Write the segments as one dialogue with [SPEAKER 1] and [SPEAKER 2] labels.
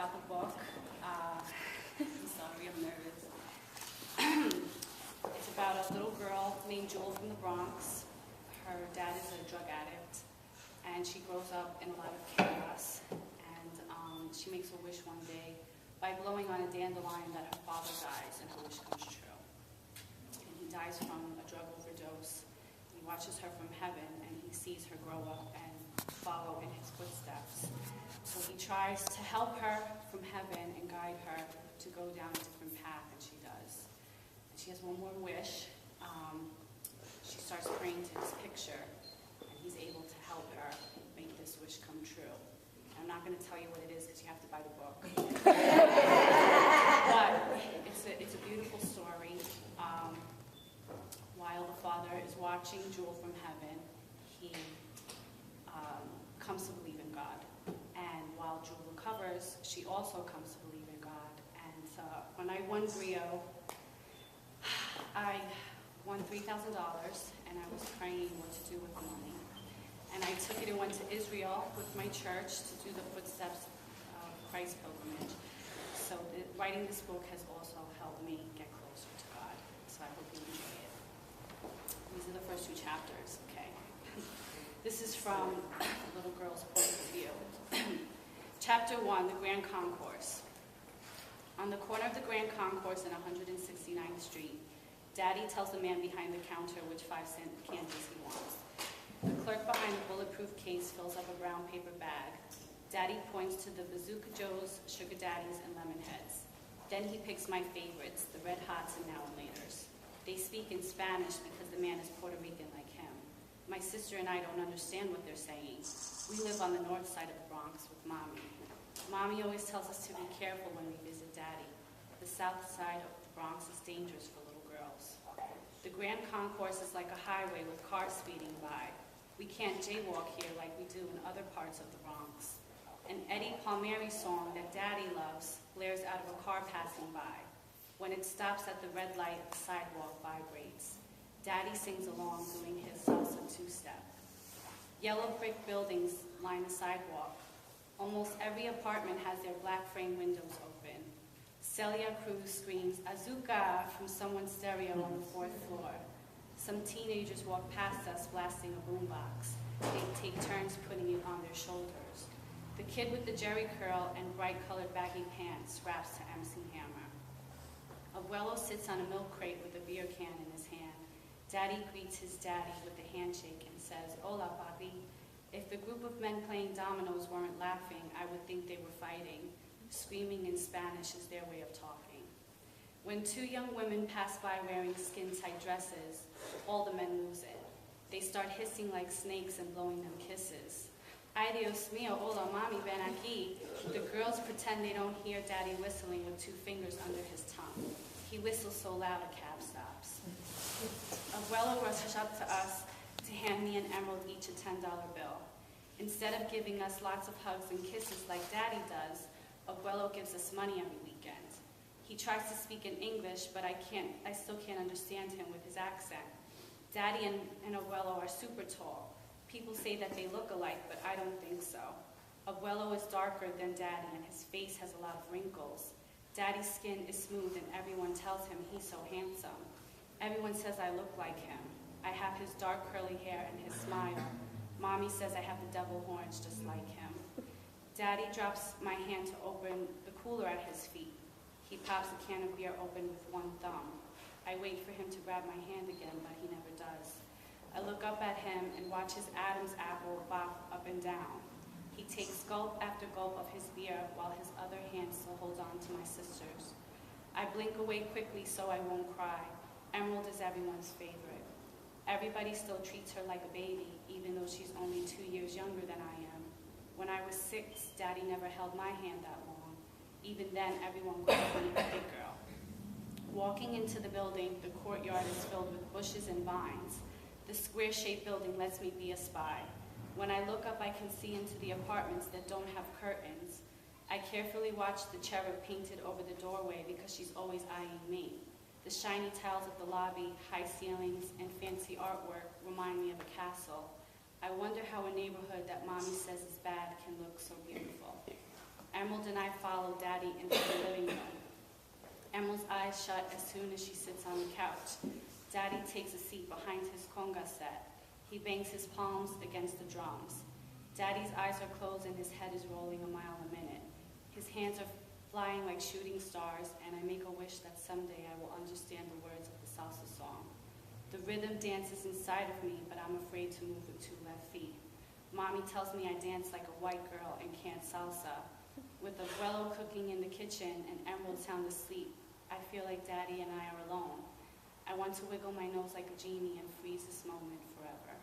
[SPEAKER 1] about the book. I'm sorry, I'm nervous. It's about a little girl named Jewel from the Bronx. Her dad is a drug addict, and she grows up in a lot of chaos. And she makes a wish one day by blowing on a dandelion that her father dies, and her wish comes true. And he dies from a drug overdose. He watches her from heaven, and he sees her grow up and follow in his footsteps. So he tries to help her from heaven and guide her to go down a different path, and she does. And she has one more wish. She starts praying to his picture, and he's able to help her make this wish come true. I'm not going to tell you what it is because you have to buy the book. But it's a beautiful story. While the father is watching Jewel from heaven, he comes to believe in God. And while Jewel recovers, she also comes to believe in God. And when I won Rio, I won $3,000, and I was praying what to do with the money. And I took it and went to Israel with my church to do the footsteps of Christ pilgrimage. So writing this book has also helped me get closer to God. So I hope you enjoy it. These are the first 2 chapters, okay? This is from a little girl's point of view. Chapter 1, the Grand Concourse. On the corner of the Grand Concourse and 169th Street, Daddy tells the man behind the counter which 5-cent candies he wants. The clerk behind the bulletproof case fills up a brown paper bag. Daddy points to the Bazooka Joes, Sugar Daddies, and Lemon Heads. Then he picks my favorites, the Red Hots and Now and Laters. They speak in Spanish because the man is Puerto Rican like him. My sister and I don't understand what they're saying. We live on the north side of the Bronx with Mommy. Mommy always tells us to be careful when we visit Daddy. The south side of the Bronx is dangerous for little girls. The Grand Concourse is like a highway with cars speeding by. We can't jaywalk here like we do in other parts of the Bronx. An Eddie Palmieri song that Daddy loves blares out of a car passing by. When it stops at the red light, the sidewalk vibrates. Daddy sings along doing his salsa 2-step. Yellow brick buildings line the sidewalk. Almost every apartment has their black frame windows open. Celia Cruz screams, "Azúcar," from someone's stereo on the 4th floor. Some teenagers walk past us blasting a boombox. They take turns putting it on their shoulders. The kid with the jerry curl and bright-colored baggy pants raps to MC Hammer. Abuelo sits on a milk crate with a beer can in his hand. Daddy greets his daddy with a handshake and says, "Hola, papi." If the group of men playing dominoes weren't laughing, I would think they were fighting. Screaming in Spanish is their way of talking. When 2 young women pass by wearing skin-tight dresses, all the men lose it. They start hissing like snakes and blowing them kisses. Ay, Dios mío, hola, mami, ven aquí. The girls pretend they don't hear Daddy whistling with 2 fingers under his tongue. He whistles so loud a cab stops. Abuelo rushes up to us to hand me and Emerald each a $10 bill. Instead of giving us lots of hugs and kisses like Daddy does, Abuelo gives us money every weekend. He tries to speak in English, but I still can't understand him with his accent. Daddy and Abuelo are super tall. People say that they look alike, but I don't think so. Abuelo is darker than Daddy, and his face has a lot of wrinkles. Daddy's skin is smooth, and everyone tells him he's so handsome. Everyone says I look like him. I have his dark curly hair and his smile. Mommy says I have the devil horns just like him. Daddy drops my hand to open the cooler at his feet. He pops a can of beer open with one thumb. I wait for him to grab my hand again, but he never does. I look up at him and watch his Adam's apple bop up and down. He takes gulp after gulp of his beer while his other hand still holds on to my sister's. I blink away quickly so I won't cry. Emerald is everyone's favorite. Everybody still treats her like a baby, even though she's only 2 years younger than I am. When I was 6, Daddy never held my hand that long. Even then, everyone called me a big girl. Walking into the building, the courtyard is filled with bushes and vines. The square-shaped building lets me be a spy. When I look up, I can see into the apartments that don't have curtains. I carefully watch the cherub painted over the doorway because she's always eyeing me. The shiny tiles of the lobby, high ceilings, and fancy artwork remind me of a castle. I wonder how a neighborhood that Mommy says is bad can look so beautiful. Emerald and I follow Daddy into the living room. Emerald's eyes shut as soon as she sits on the couch. Daddy takes a seat behind his conga set. He bangs his palms against the drums. Daddy's eyes are closed and his head is rolling a mile a minute. His hands are flying like shooting stars, and I make a wish that someday I will understand the words of the salsa song. The rhythm dances inside of me, but I'm afraid to move with 2 left feet. Mommy tells me I dance like a white girl and can't salsa. With Abuelo cooking in the kitchen and Emerald sound asleep, I feel like Daddy and I are alone. I want to wiggle my nose like a genie and freeze this moment forever.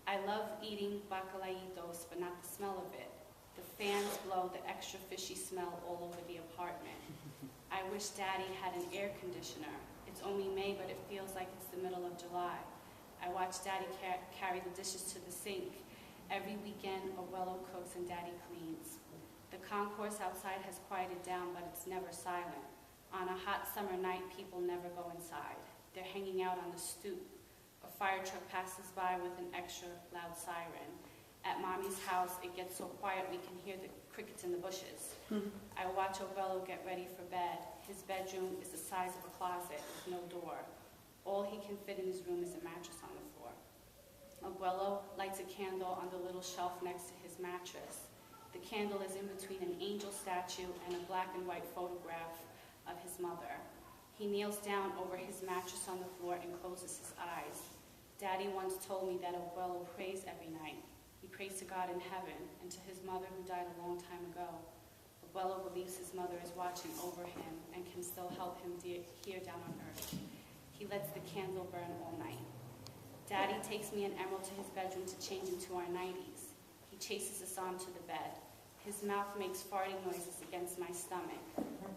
[SPEAKER 1] I love eating bacalaitos, but not the smell of it. The fans blow the extra fishy smell all over the apartment. I wish Daddy had an air conditioner. It's only May, but it feels like it's the middle of July. I watch Daddy carry the dishes to the sink. Every weekend, Abuelo cooks and Daddy cleans. The concourse outside has quieted down, but it's never silent. On a hot summer night, people never go inside. They're hanging out on the stoop. A fire truck passes by with an extra loud siren. At Mommy's house, it gets so quiet we can hear the crickets in the bushes. I watch Abuelo get ready for bed. His bedroom is the size of a closet with no door. All he can fit in his room is a mattress on the floor. Abuelo lights a candle on the little shelf next to his mattress. The candle is in between an angel statue and a black and white photograph of his mother. He kneels down over his mattress on the floor and closes his eyes. Daddy once told me that Abuelo prays every night. He prays to God in heaven and to his mother who died a long time ago. Abuelo believes his mother is watching over him and can still help him here down on earth. He lets the candle burn all night. Daddy takes me and Emerald to his bedroom to change into our 90s. He chases us onto the bed. His mouth makes farting noises against my stomach.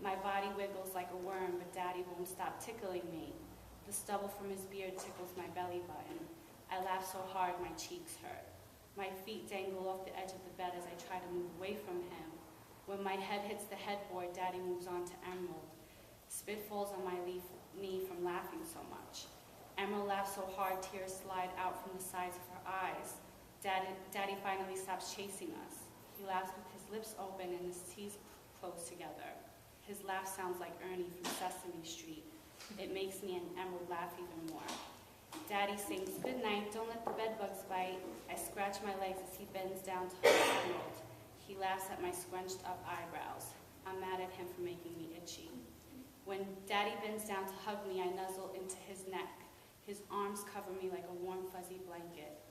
[SPEAKER 1] My body wiggles like a worm, but Daddy won't stop tickling me. The stubble from his beard tickles my belly button. I laugh so hard my cheeks hurt. My feet dangle off the edge of the bed as I try to move away from him. When my head hits the headboard, Daddy moves on to Emerald. Spit falls on my knee from laughing so much. Emerald laughs so hard tears slide out from the sides of her eyes. Daddy finally stops chasing us. He laughs with his lips open and his teeth close together. His laugh sounds like Ernie from Sesame Street. It makes me and Emerald laugh even more. Daddy sings, "Good night, don't let the bedbugs bite." I scratch my legs as he bends down to hug Emerald. He laughs at my scrunched up eyebrows. I'm mad at him for making me itchy. When Daddy bends down to hug me, I nuzzle into his neck. His arms cover me like a warm, fuzzy blanket.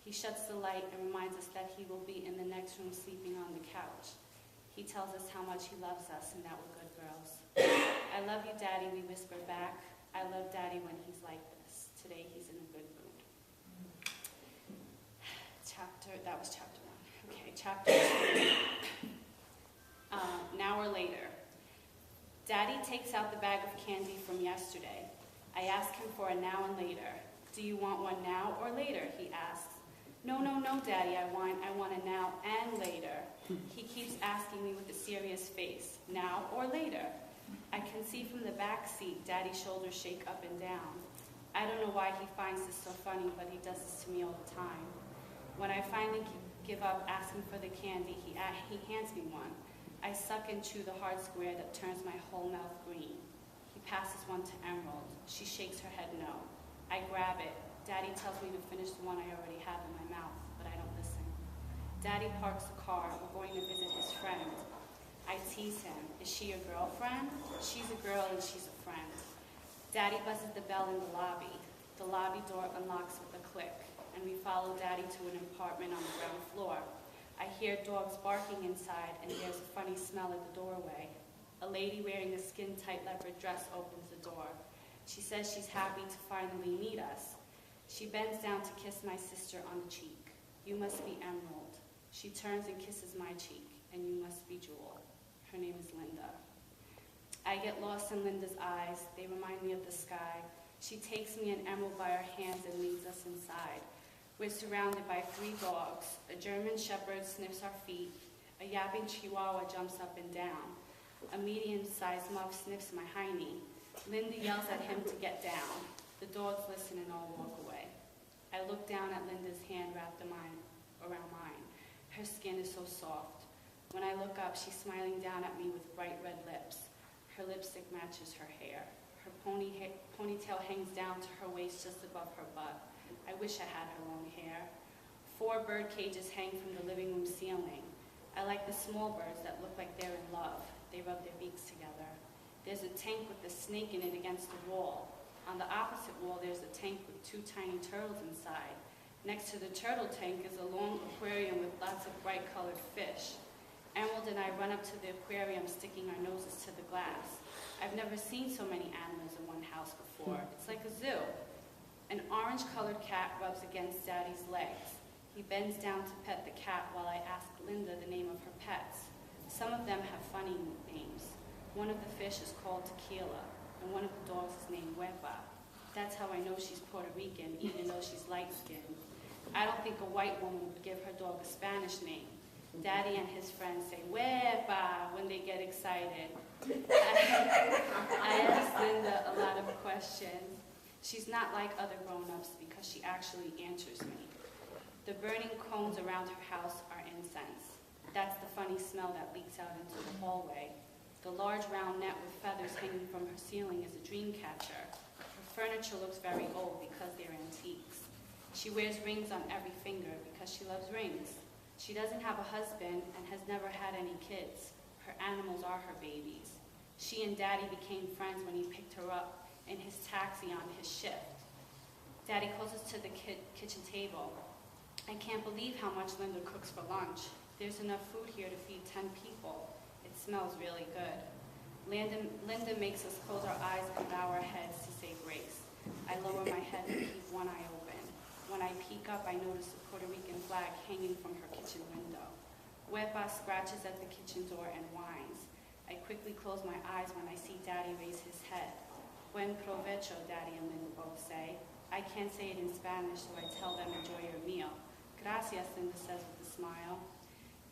[SPEAKER 1] He shuts the light and reminds us that he will be in the next room sleeping on the couch. He tells us how much he loves us and that we're good girls. "I love you, Daddy," we whisper back. I love Daddy when he's like this. Today he's in a good mood. That was chapter 1. Okay, chapter 2. An hour later. Daddy takes out the bag of candy from yesterday. I ask him for a now and later. "Do you want one now or later?" he asks. No, Daddy, I want a now and later." He keeps asking me with a serious face, "Now or later?" I can see from the back seat Daddy's shoulders shake up and down. I don't know why he finds this so funny, but he does this to me all the time. When I finally give up asking for the candy, he hands me one. I suck and chew the hard square that turns my whole mouth green. He passes one to Emerald. She shakes her head no. I grab it. Daddy tells me to finish the one I already have in my mouth, but I don't listen. Daddy parks the car. We're going to visit his friend. I tease him. "Is she your girlfriend?" "She's a girl and she's a friend." Daddy buzzes the bell in the lobby. The lobby door unlocks with a click, and we follow Daddy to an apartment on the ground floor. I hear dogs barking inside, and there's a funny smell at the doorway. A lady wearing a skin-tight leopard dress opens the door. She says she's happy to finally meet us. She bends down to kiss my sister on the cheek. "You must be Emerald." She turns and kisses my cheek. "And you must be Jewel." Her name is Linda. I get lost in Linda's eyes. They remind me of the sky. She takes me and Emerald by our hands and leads us inside. We're surrounded by 3 dogs. A German shepherd sniffs our feet. A yapping chihuahua jumps up and down. A medium-sized muff sniffs my hiney. Linda yells at him to get down. The dogs listen and all walk away. I look down at Linda's hand wrapped around mine. Her skin is so soft. When I look up, she's smiling down at me with bright red lips. Her lipstick matches her hair. Her ponytail hangs down to her waist just above her butt. I wish I had her long hair. 4 bird cages hang from the living room ceiling. I like the small birds that look like they're in love. They rub their beaks together. There's a tank with a snake in it against the wall. On the opposite wall, there's a tank with 2 tiny turtles inside. Next to the turtle tank is a long aquarium with lots of bright colored fish. Emerald and I run up to the aquarium, sticking our noses to the glass. I've never seen so many animals in one house before. It's like a zoo. An orange-colored cat rubs against Daddy's legs. He bends down to pet the cat while I ask Linda the name of her pets. Some of them have funny names. One of the fish is called Tequila, and one of the dogs is named Huepa. That's how I know she's Puerto Rican, even though she's light-skinned. I don't think a white woman would give her dog a Spanish name. Daddy and his friends say, "Huepa," when they get excited. I ask Linda a lot of questions. She's not like other grown-ups because she actually answers me. The burning cones around her house are incense. That's the funny smell that leaks out into the hallway. The large round net with feathers hanging from her ceiling is a dream catcher. Her furniture looks very old because they're antiques. She wears rings on every finger because she loves rings. She doesn't have a husband and has never had any kids. Her animals are her babies. She and Daddy became friends when he picked her up in his taxi on his shift. Daddy calls us to the kitchen table. I can't believe how much Linda cooks for lunch. There's enough food here to feed 10 people. It smells really good. Linda makes us close our eyes and bow our heads to say grace. I lower my head and keep one eye open. When I peek up, I notice a Puerto Rican flag hanging from her kitchen window. Huepa scratches at the kitchen door and whines. I quickly close my eyes when I see Daddy raise his head. Buen provecho, Daddy and Linda both say. I can't say it in Spanish, so I tell them enjoy your meal. Gracias, Linda says with a smile.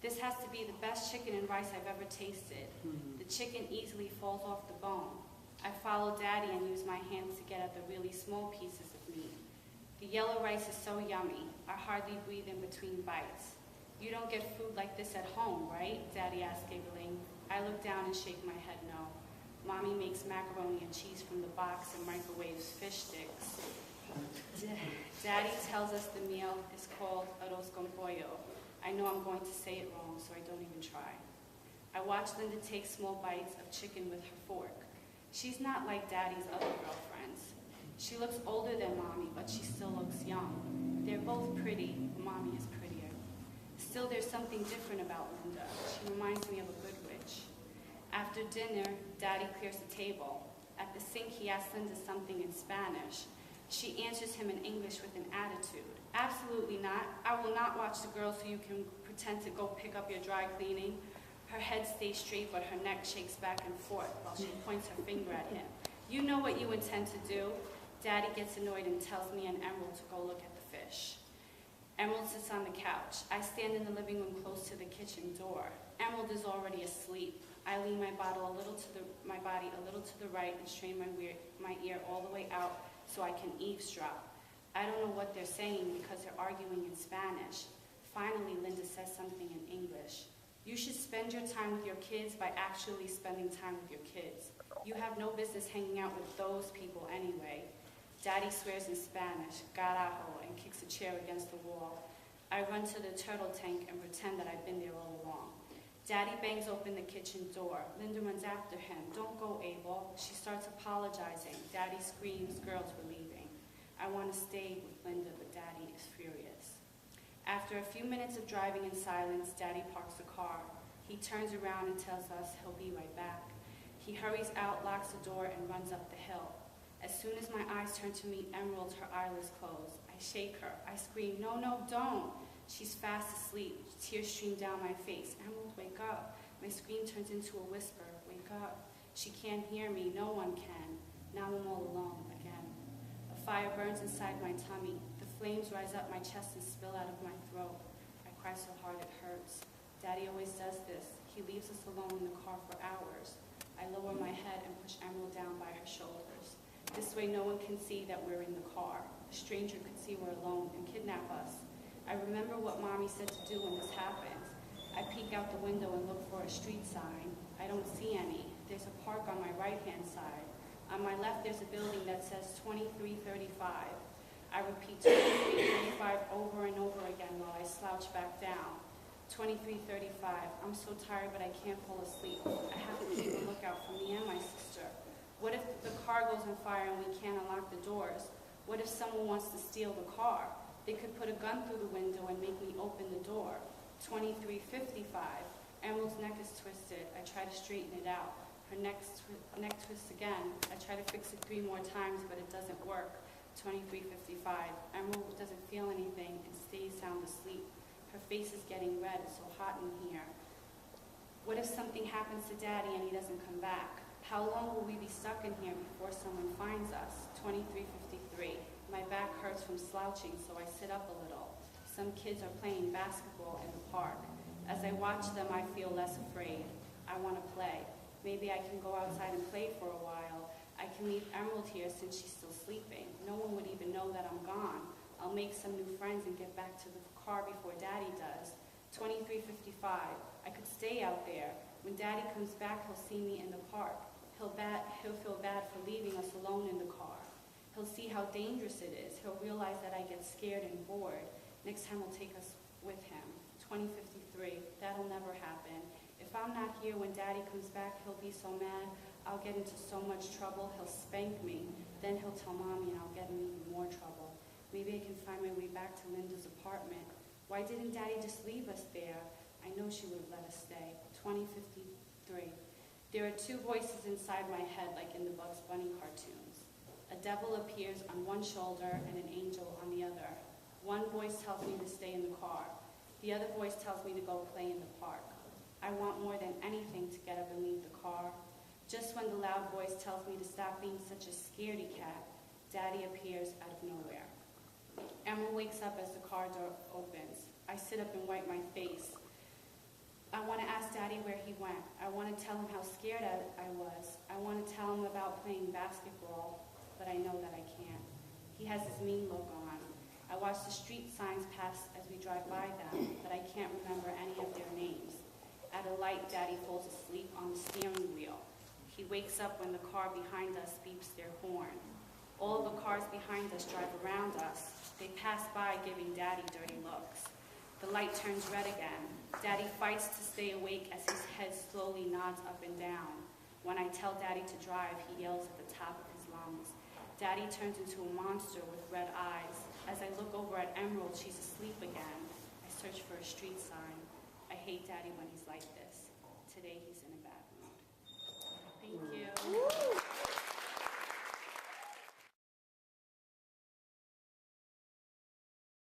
[SPEAKER 1] This has to be the best chicken and rice I've ever tasted. The chicken easily falls off the bone. I follow Daddy and use my hands to get at the really small pieces of meat. The yellow rice is so yummy, I hardly breathe in between bites. You don't get food like this at home, right? Daddy asks, giggling. I look down and shake my head no. Mommy makes macaroni and cheese from the box and microwaves fish sticks. Daddy tells us the meal is called arroz con pollo. I know I'm going to say it wrong, so I don't even try. I watch Linda take small bites of chicken with her fork. She's not like Daddy's other girlfriends. She looks older than Mommy, but she still looks young. They're both pretty, but Mommy is prettier. Still, there's something different about Linda. She reminds me of a good witch. After dinner, Daddy clears the table. At the sink, he asks Linda something in Spanish. She answers him in English with an attitude. Absolutely not. I will not watch the girl so you can pretend to go pick up your dry cleaning. Her head stays straight, but her neck shakes back and forth while she points her finger at him. You know what you intend to do. Daddy gets annoyed and tells me and Emerald to go look at the fish. Emerald sits on the couch. I stand in the living room close to the kitchen door. Emerald is already asleep. I lean my body a little to the right and strain my ear all the way out so I can eavesdrop. I don't know what they're saying because they're arguing in Spanish. Finally, Linda says something in English. You should spend your time with your kids by actually spending time with your kids. You have no business hanging out with those people anyway. Daddy swears in Spanish, carajo, and kicks a chair against the wall. I run to the turtle tank and pretend that I've been there all along. Daddy bangs open the kitchen door. Linda runs after him. Don't go, Abel. She starts apologizing. Daddy screams, girls were leaving. I want to stay with Linda, but Daddy is furious. After a few minutes of driving in silence, Daddy parks the car. He turns around and tells us he'll be right back. He hurries out, locks the door, and runs up the hill. As soon as my eyes turn to meet Emerald, her eyelids close. I shake her. I scream, no, no, don't. She's fast asleep. Tears stream down my face. Emerald, wake up. My scream turns into a whisper. Wake up. She can't hear me. No one can. Now I'm all alone again. A fire burns inside my tummy. The flames rise up my chest and spill out of my throat. I cry so hard it hurts. Daddy always does this. He leaves us alone in the car for hours. I lower my head and push Emerald down by her shoulders. This way no one can see that we're in the car. A stranger could see we're alone and kidnap us. I remember what Mommy said to do when this happens. I peek out the window and look for a street sign. I don't see any. There's a park on my right-hand side. On my left, there's a building that says 2335. I repeat 2335 over and over again while I slouch back down. 2335. I'm so tired, but I can't fall asleep. I have to keep a lookout for me and my sister. What if the car goes on fire and we can't unlock the doors? What if someone wants to steal the car? They could put a gun through the window and make me open the door. 2355. Emerald's neck is twisted. I try to straighten it out. Her neck twists again. I try to fix it 3 more times, but it doesn't work. 2355. Emerald doesn't feel anything and stays sound asleep. Her face is getting red. It's so hot in here. What if something happens to Daddy and he doesn't come back? How long will we be stuck in here before someone finds us? 2353. My back hurts from slouching, so I sit up a little. Some kids are playing basketball in the park. As I watch them, I feel less afraid. I want to play. Maybe I can go outside and play for a while. I can leave Emerald here since she's still sleeping. No one would even know that I'm gone. I'll make some new friends and get back to the car before Daddy does. 2355. I could stay out there. When Daddy comes back, he'll see me in the park. He'll feel bad for leaving us alone in the car. He'll see how dangerous it is. He'll realize that I get scared and bored. Next time he'll take us with him. 2053. That'll never happen. If I'm not here when Daddy comes back, he'll be so mad. I'll get into so much trouble. He'll spank me. Then he'll tell Mommy and I'll get in even more trouble. Maybe I can find my way back to Linda's apartment. Why didn't Daddy just leave us there? I know she would have let us stay. 2053. There are 2 voices inside my head like in the Bugs Bunny cartoons. A devil appears on one shoulder and an angel on the other. One voice tells me to stay in the car. The other voice tells me to go play in the park. I want more than anything to get up and leave the car. Just when the loud voice tells me to stop being such a scaredy cat, Daddy appears out of nowhere. Emerald wakes up as the car door opens. I sit up and wipe my face. I want to ask Daddy where he went. I want to tell him how scared I was. I want to tell him about playing basketball, but I know that I can't. He has his mean look on. I watch the street signs pass as we drive by them, but I can't remember any of their names. At a light, Daddy falls asleep on the steering wheel. He wakes up when the car behind us beeps their horn. All the cars behind us drive around us. They pass by, giving Daddy dirty looks. The light turns red again. Daddy fights to stay awake as his head slowly nods up and down. When I tell Daddy to drive, he yells at the top of his lungs. Daddy turns into a monster with red eyes. As I look over at Emerald, she's asleep again. I search for a street sign. I hate Daddy when he's like this.